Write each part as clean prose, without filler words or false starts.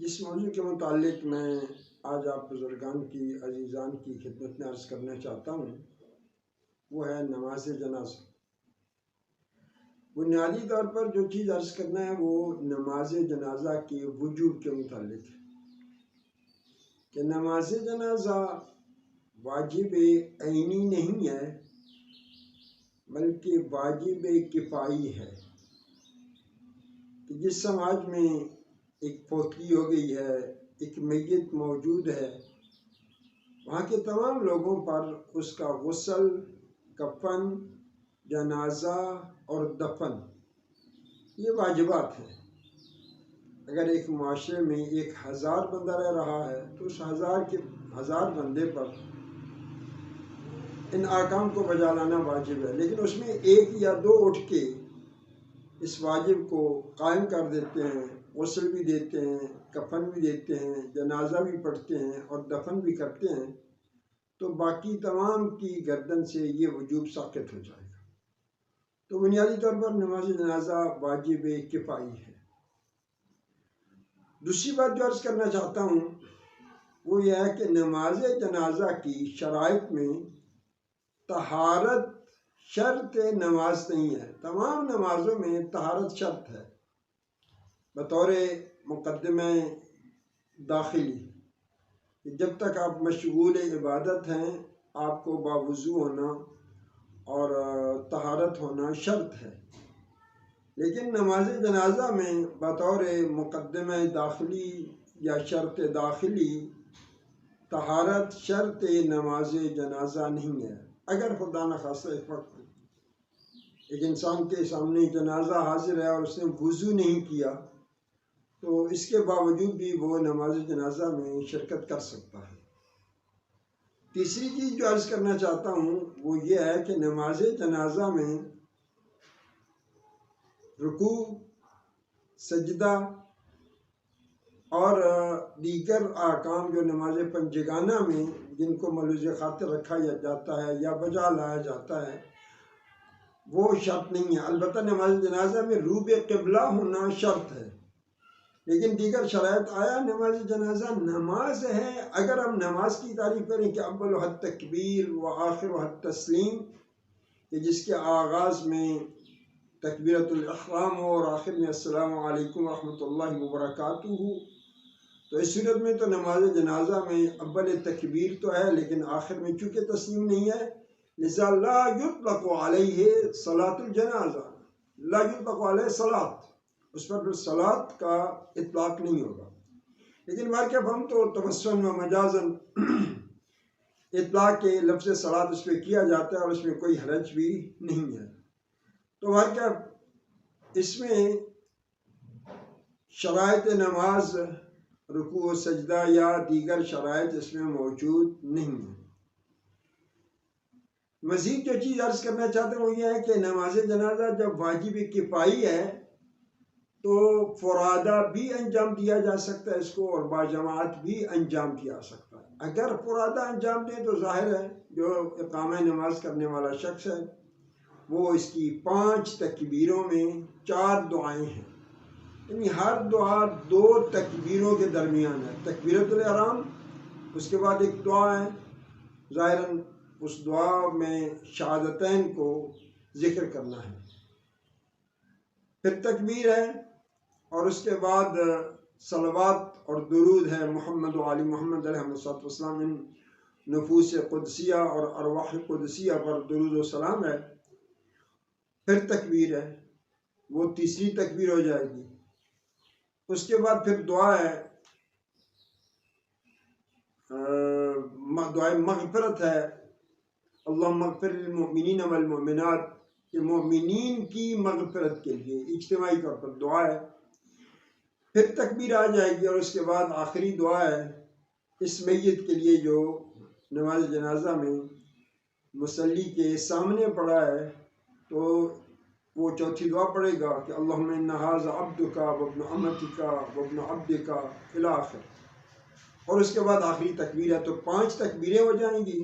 جس موضوع کے متعلق میں آج آپ بزرگان کی عزیزان کی خدمت میں عرض کرنا چاہتا ہوں وہ ہے نماز جنازہ۔ بنیادی طور پر جو چیز عرض کرنا ہے وہ نماز جنازہ کے وجوب کے متعلق ہے کہ نماز جنازہ واجب عینی نہیں ہے بلکہ واجب کفائی ہے کہ جس سماج میں ایک فوتگی ہو گئی ہے، ایک میت موجود ہے، وہاں کے تمام لوگوں پر اس کا غسل، کفن، جنازہ اور دفن یہ واجبات ہیں۔ اگر ایک معاشرے میں 1000 بندہ رہ رہا ہے تو اس 1000 بندے پر ان احکام کو بجا لانا واجب ہے، لیکن اس میں 1 یا 2 اٹھ کے اس واجب کو قائم کر دیتے ہیں، غسل بھی دیتے ہیں، کفن بھی دیتے ہیں، جنازہ بھی پڑھتے ہیں اور دفن بھی کرتے ہیں، تو باقی تمام کی گردن سے یہ وجوب ساقط ہو جائے گا۔ تو بنیادی طور پر نماز جنازہ واجب کفائی ہے۔ دوسری بات جو عرض کرنا چاہتا ہوں وہ یہ ہے کہ نماز جنازہ کی شرائط میں طہارت شرط نماز نہیں ہے۔ تمام نمازوں میں طہارت شرط ہے بطور مقدمہ داخلی۔ جب تک آپ مشغول عبادت ہیں آپ کو باوضو ہونا اور طہارت ہونا شرط ہے، لیکن نماز جنازہ میں بطور مقدمہ داخلی یا شرط داخلی طہارت شرط نماز جنازہ نہیں ہے۔ اگر خدا نخواستہ ایک وقت ایک انسان کے سامنے جنازہ حاضر ہے اور اس نے وضو نہیں کیا تو اس کے باوجود بھی وہ نماز جنازہ میں شرکت کر سکتا ہے۔ تیسری چیز جو عرض کرنا چاہتا ہوں وہ یہ ہے کہ نماز جنازہ میں رکوع، سجدہ اور دیگر احکام جو نماز پنجگانہ میں جن کو ملوث خاطر رکھا جاتا ہے یا بجا لایا جاتا ہے وہ شرط نہیں ہے۔ البتہ نماز جنازہ میں روب قبلہ ہونا شرط ہے، لیکن دیگر شرائط آیا نماز جنازہ نماز ہے۔ اگر ہم نماز کی تعریف کریں کہ اول حد تکبیر و آخر حد تسلیم، کہ جس کے آغاز میں تکبیرۃ الاحرام ہو اور آخر میں السلام علیکم ورحمۃ اللہ وبرکاتہ ہو، تو اس صورت میں تو نماز جنازہ میں اول تکبیر تو ہے لیکن آخر میں چونکہ تسلیم نہیں ہے، لذا لا یطلق علیہ صلاۃ الجنازہ، لا یطلق علیہ صلاۃ، اس پر پھر صلاۃ کا اطلاق نہیں ہوگا۔ لیکن واقعہ ہم تو تبسن و مجازن اطلاق کے لفظ صلاۃ اس پہ کیا جاتا ہے اور اس میں کوئی حرج بھی نہیں ہے۔ تو واقعہ اس میں شرائط نماز، رکوع و سجدہ یا دیگر شرائط اس میں موجود نہیں ہیں۔ مزید جو چیز عرض کرنا چاہتے ہیں وہ یہ ہے کہ نماز جنازہ جب واجب کفائی ہے تو فرادہ بھی انجام دیا جا سکتا ہے اس کو اور باجماعت بھی انجام دیا جا سکتا ہے۔ اگر فرادہ انجام دیں تو ظاہر ہے جو اقامہ نماز کرنے والا شخص ہے وہ اس کی 5 تکبیروں میں 4 دعائیں ہیں، یعنی ہر دعا 2 تکبیروں کے درمیان ہے۔ تکبیرۃ الاحرام، اس کے بعد ایک دعا ہے، ظاہراً اس دعا میں شہادتین کو ذکر کرنا ہے، پھر تکبیر ہے اور اس کے بعد صلوات اور درود ہے محمد و آل محمد علیہ السلام، ان نفوس قدسیہ اور ارواح قدسیہ پر درود و سلام ہے، پھر تکبیر ہے، وہ تیسری تکبیر ہو جائے گی۔ اس کے بعد پھر دعا ہے، دعائے مغفرت ہے، اللہم اغفر للمؤمنین والمؤمنات، کہ مومنین کی مغفرت کے لیے اجتماعی طور پر دعا ہے، پھر تکبیر آ جائے گی اور اس کے بعد آخری دعا ہے اس میت کے لیے جو نماز جنازہ میں مصلی کے سامنے پڑا ہے، تو وہ چوتھی دعا پڑھے گا کہ اللہم ان ھذا عبدک وابن امتک وابن عبدک الی آخر، اور اس کے بعد آخری تکبیر ہے۔ تو 5 تکبیریں ہو جائیں گی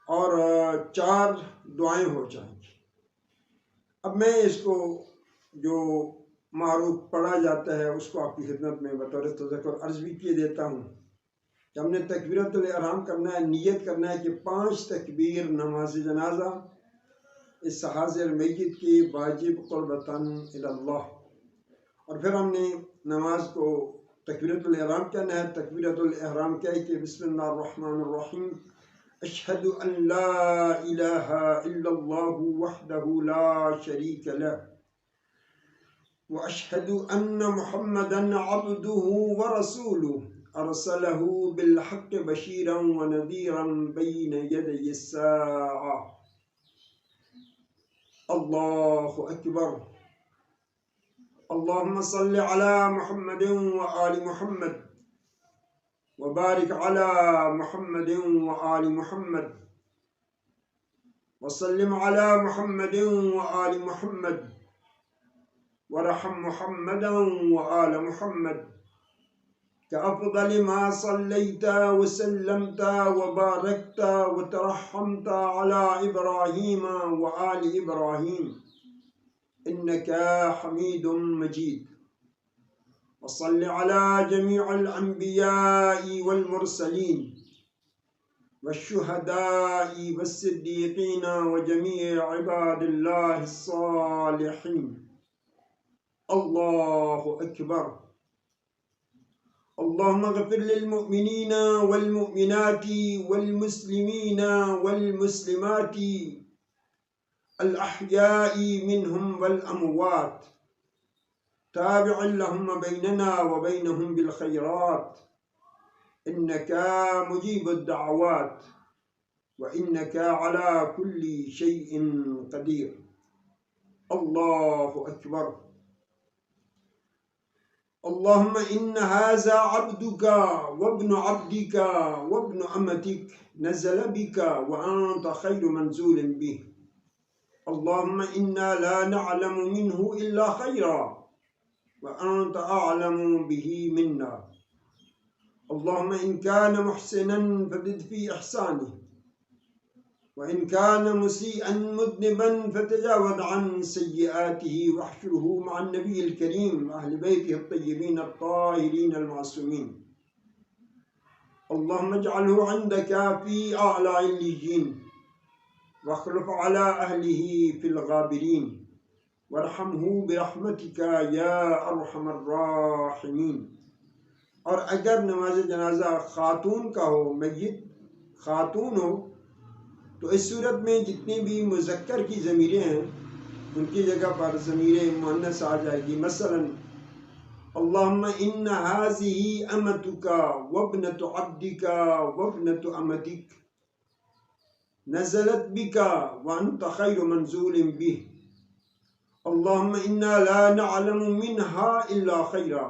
اور 4 دعائیں ہو جائیں گی۔ اب میں اس کو جو معروف پڑھا جاتا ہے اس کو آپ کی خدمت میں بطور تذکر عرض بھی کیے دیتا ہوں کہ ہم نے تکبیرۃ الاحرام کرنا ہے، نیت کرنا ہے کہ 5 تکبیر نماز جنازہ اس حاضر میت کی واجب قربتاً اللہ، اور پھر ہم نے نماز کو تکبیرۃ الاحرام کہنا ہے۔ تکبیرۃ الاحرام کیا ہے کہ بسم اللہ الرحمن الرحیم، اشہد ان لا الہ الا اللہ وحدہ لا شریک لہ واشہد ان محمدا عبدہ ورسولہ ارسلہ بالحق بشیرا ونذیرا بین یدی الساعہ۔ اللہ اکبر۔ اللہم صل علی محمد وآل محمد وبارک علی محمد وآل محمد وسلم علی محمد وآل محمد ورحم محمدا وآل محمد كأفضل ما صليت وسلمت وباركت وترحمت على إبراهيم وآل إبراهيم إنك حميد مجيد، وصل على جميع الأنبياء والمرسلين والشهداء والصديقين وجميع عباد الله الصالحين۔ الله أكبر۔ اللهم اغفر للمؤمنين والمؤمنات والمسلمين والمسلمات الأحياء منهم والأموات، تابع اللهم بيننا وبينهم بالخيرات إنك مجيب الدعوات وإنك على كل شيء قدير۔ الله أكبر۔ اللهم إن هذا عبدك وابن عبدك وابن أمتك نزل بك وأنت خير منزول به، اللهم إنا لا نعلم منه إلا خيرا وأنت أعلم به منا، اللهم إن كان محسنا فزد في إحسانه وإن كان مسيئا مذنبا فتجاوز عن سيئاته واحشره مع النبي الكريم أهل بيته الطيبين الطاهرين المعصومين، اللهم اجعله عندك في أعلى عليين واخلف على أهله في الغابرين وارحمه برحمتك يا أرحم الراحمين۔ اور اگر نماز جنازہ خاتون کا ہو، میت خاتون ہو، تو اس صورت میں جتنی بھی مذکر کی ضمیریں ہیں ان کی جگہ پر ضمیر مؤنث آ جائے گی۔ مثلا اللہم ان هذه امتک وابنۃ عبدک وابنۃ امتک نزلت بک وانت خیر منزول به، اللہم انا لا نعلم منها الا خیرا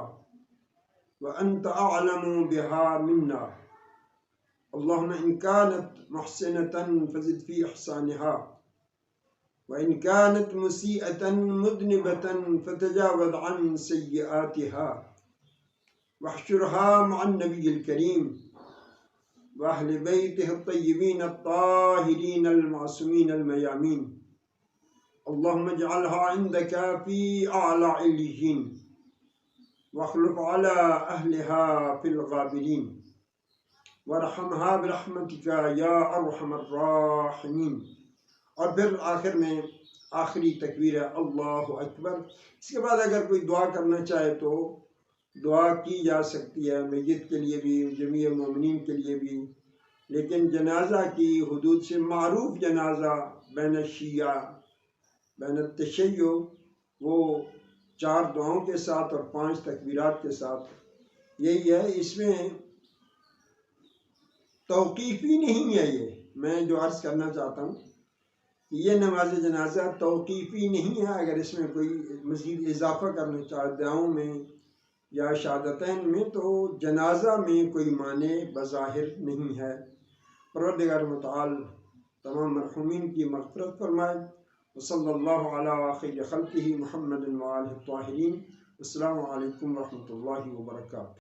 وانت اعلم بها منا، اللهم إن كانت محسنة فزد في إحسانها وإن كانت مسيئة مذنبة فتجاوز عن سيئاتها واحشرها مع النبي الكريم وأهل بيته الطيبين الطاهرين المعصومين الميامين، اللهم اجعلها عندك في أعلى عليين واخلف على أهلها في الغابرين وارحمها برحمتک یا ارحم الراحمین۔ اور پھر آخر میں آخری تکبیر ہے اللہ اکبر۔ اس کے بعد اگر کوئی دعا کرنا چاہے تو دعا کی جا سکتی ہے، میت کے لیے بھی، جمیع مومنین کے لیے بھی، لیکن جنازہ کی حدود سے معروف جنازہ بین الشیعہ بین التشیع وہ 4 دعاؤں کے ساتھ اور 5 تکبیرات کے ساتھ یہی ہے۔ اس میں توقیفی نہیں ہے، یہ میں جو عرض کرنا چاہتا ہوں کہ یہ نماز جنازہ توقیفی نہیں ہے۔ اگر اس میں کوئی مزید اضافہ کرنا چاہے دعاؤں میں یا شہادتین میں تو جنازہ میں کوئی معنی بظاہر نہیں ہے۔ پروردگار متعال تمام مرحومین کی مغفرت فرمائے۔ وصلی اللہ علی خیر خلقہ محمد وآلہ الطاہرین۔ السلام علیکم ورحمۃ اللہ وبرکاتہ۔